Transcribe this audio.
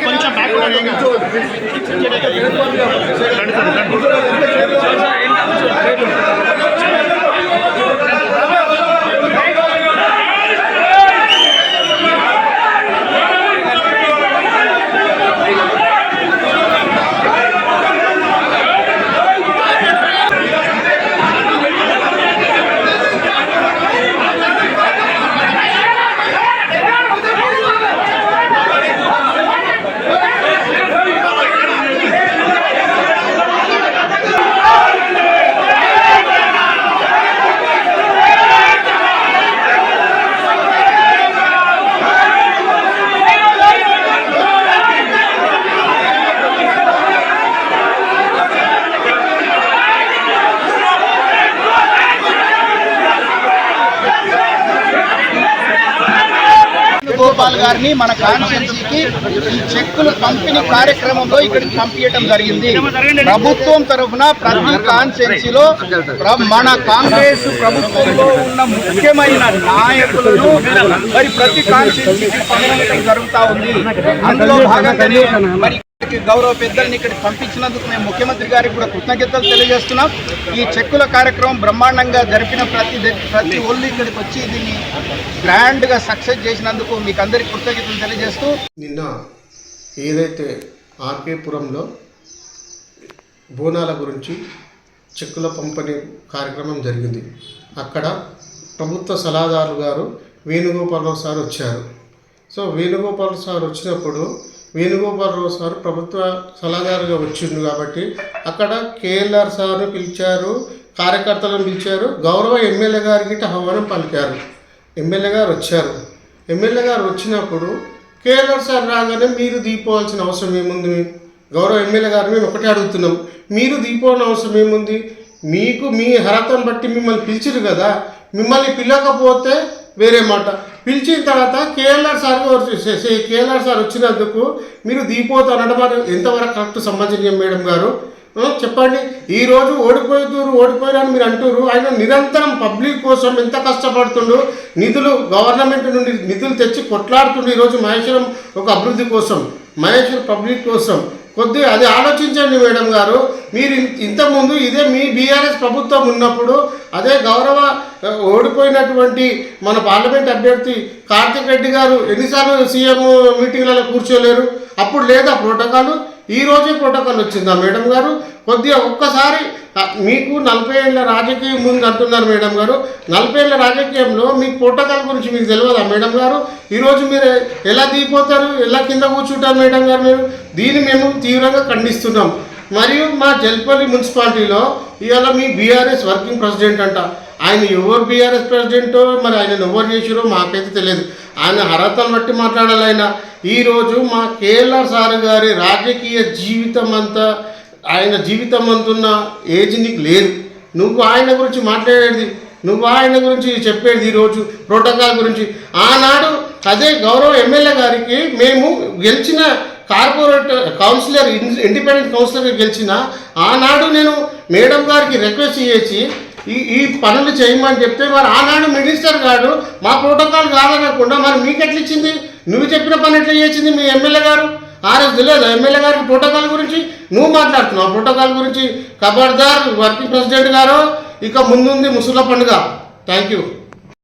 కొంచెం బ్యాక్ గోపాల్ గారిని మన కాన్స్టిట్యున్సీకి ఈ చెక్కులు పంపిణీ కార్యక్రమంలో ఇక్కడికి పంపించడం జరిగింది. ప్రభుత్వం తరఫున ప్రతి కాన్స్టిట్యున్సీలో మన కాంగ్రెస్ ప్రభుత్వంలో ఉన్న ముఖ్యమైన నాయకులను మరి ప్రతి కాన్స్టిట్యున్సీకి పంపించడం జరుగుతూ ఉంది. అందులో భాగంగానే మరి గౌరవ పెద్దల్ని ఇక్కడికి పంపించినందుకు మేము ముఖ్యమంత్రి గారికి కూడా కృతజ్ఞతలు తెలియజేస్తున్నాం. ఈ చెక్కుల కార్యక్రమం బ్రహ్మాండంగా జరిపిన ప్రతి ఒళ్ళు ఇక్కడికి వచ్చి దీన్ని గ్రాండ్గా సక్సెస్ చేసినందుకు మీకు అందరికీ కృతజ్ఞతలు తెలియజేస్తూ, నిన్న ఏదైతే ఆర్కేపురంలో బోనాల గురించి చెక్కుల పంపిణీ కార్యక్రమం జరిగింది, అక్కడ ప్రభుత్వ సలహాదారు గారు వేణుగోపాలరావు సార్ వచ్చారు. సో వేణుగోపాల్ సార్ వచ్చినప్పుడు వేణుగోపాలరావు సార్ ప్రభుత్వ సలహాదారుగా వచ్చిండు కాబట్టి అక్కడ కేఎల్ఆర్ సార్ను పిలిచారు, కార్యకర్తలను పిలిచారు, గౌరవ ఎమ్మెల్యే గారికి ఆహ్వానం పలికారు. ఎమ్మెల్యే గారు వచ్చారు. ఎమ్మెల్యే గారు వచ్చినప్పుడు కేఎల్ఆర్ సార్ రాగానే మీరు దీపోవాల్సిన అవసరం ఏముంది? గౌరవ ఎమ్మెల్యే గారు మేము ఒకటే అడుగుతున్నాం, మీరు దీపోవాల్సిన అవసరం ఏముంది? మీకు మీ అర్హతను బట్టి మిమ్మల్ని పిలిచిరు కదా, మిమ్మల్ని పిలవకపోతే వేరే మాట. పిలిచిన తర్వాత కేఎల్ఆర్ సార్ వచ్చినందుకు మీరు దీపోతో అనడం ఎంతవరకు కరెక్ట్ సమాజం మేడం గారు చెప్పండి. ఈరోజు ఓడిపోయారని మీరు అంటారు. ఆయన నిరంతరం పబ్లిక్ కోసం ఎంత కష్టపడుతుండు, నిధులు గవర్నమెంట్ నుండి నిధులు తెచ్చి కొట్లాడుతుండు. ఈరోజు మహేశ్వరం ఒక అభివృద్ధి కోసం, మహేశ్వరం పబ్లిక్ కోసం కొద్దిగా అది ఆలోచించండి మేడం గారు. మీరు ఇంతకుముందు ఇదే మీ బీఆర్ఎస్ ప్రభుత్వం ఉన్నప్పుడు అదే గౌరవ ఓడిపోయినటువంటి మన పార్లమెంట్ అభ్యర్థి కార్తిక్ రెడ్డి గారు ఎన్నిసార్లు సీఎం మీటింగ్లలో కూర్చోలేరు? అప్పుడు లేదా ప్రోటోకాల్? ఈ రోజే ప్రోటోకాల్ వచ్చిందా మేడం గారు? కొద్దిగా ఒక్కసారి మీకు 40 ఏళ్ళ రాజకీయం ముందు అంటున్నారు మేడం గారు. 40 ఏళ్ళ రాజకీయంలో మీకు ప్రోటోకాల్ గురించి మీకు తెలియదా మేడం గారు? ఈరోజు మీరు ఎలా దిగిపోతారు, ఎలా కింద కూర్చుంటారు మేడం గారు? మీరు దీన్ని మేము తీవ్రంగా ఖండిస్తున్నాం. మరియు మా జల్పల్లి మున్సిపాలిటీలో ఇవాళ మీ బీఆర్ఎస్ వర్కింగ్ ప్రెసిడెంట్ అంట. ఆయన ఎవరు బీఆర్ఎస్ ప్రెసిడెంటో మరి ఆయన ఎవరు చేసిరో మాకైతే తెలియదు. ఆయన అర్హతను బట్టి మాట్లాడాలి. ఈరోజు మా కేఎల్ఆర్ సార్ గారి రాజకీయ జీవితం అంతా, ఆయన జీవితం అంతున్న ఏజ్ నీకు లేదు. నువ్వు ఆయన గురించి మాట్లాడేది, నువ్వు ఆయన గురించి చెప్పేది ఈరోజు ప్రోటోకాల్ గురించి. ఆనాడు అదే గౌరవ ఎమ్మెల్యే గారికి మేము గెలిచిన కార్పొరేట్ కౌన్సిలర్, ఇండిపెండెంట్ కౌన్సిలర్గా గెలిచిన ఆనాడు నేను మేడం గారికి రిక్వెస్ట్ చేసి ఈ పనులు చేయమని చెప్తే మరి ఆనాడు మినిస్టర్ గారు మా ప్రోటోకాల్ కాదనకుండా మరి మీకు ఎట్లా ఇచ్చింది? నువ్వు చెప్పిన పని ఎట్లా చేసింది మీ ఎమ్మెల్యే గారు? ఆర్ఎస్ తెలియదు ఎమ్మెల్యే గారికి ప్రోటోకాల్ గురించి? నువ్వు మాట్లాడుతున్నావు ప్రోటోకాల్ గురించి. ఖబర్దార్ వర్కింగ్ ప్రెసిడెంట్ గారు, ఇక ముందుంది ముసుల పండుగ. Thank you.